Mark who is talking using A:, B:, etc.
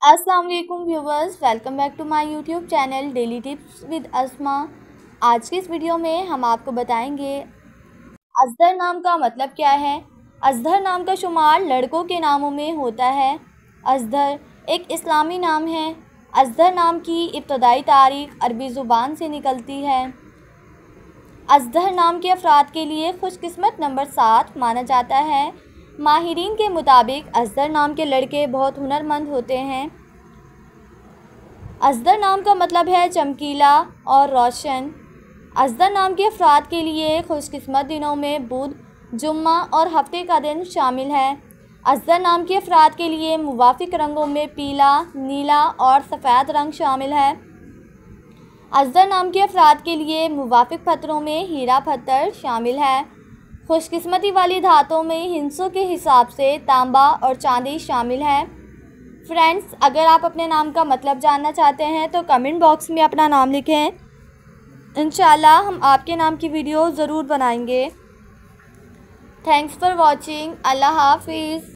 A: अस्सलाम वालेकुम viewers, welcome back to my YouTube channel daily tips with Asma. आज की इस वीडियो में हम आपको बताएंगे अज़हर नाम का मतलब क्या है। अज़हर नाम का शुमार लड़कों के नामों में होता है। अज़हर एक इस्लामी नाम है। अज़हर नाम की इब्तदाई तारीख अरबी ज़ुबान से निकलती है। अज़हर नाम के अफराद के लिए खुशकिस्मत नंबर 7 माना जाता है। माहिरीन के मुताबिक अज़हर नाम के लड़के बहुत हुनरमंद होते हैं। अज़हर नाम का मतलब है चमकीला और रोशन। अज़हर नाम के अफराद के लिए खुशकिस्मत दिनों में बुध, जुम्मा और हफ्ते का दिन शामिल है। अज़हर नाम के अफराद के लिए मुवाफिक रंगों में पीला, नीला और सफ़ेद रंग शामिल है। अज़हर नाम के अफराद के लिए मुवाफिक पत्थरों में हीरा पत्थर शामिल है। खुशकिस्मती वाली धातों में हिंसों के हिसाब से तांबा और चांदी शामिल है। फ्रेंड्स, अगर आप अपने नाम का मतलब जानना चाहते हैं तो कमेंट बॉक्स में अपना नाम लिखें। इंशाल्लाह हम आपके नाम की वीडियो ज़रूर बनाएंगे। Thanks for watching. अल्लाह हाफिज़।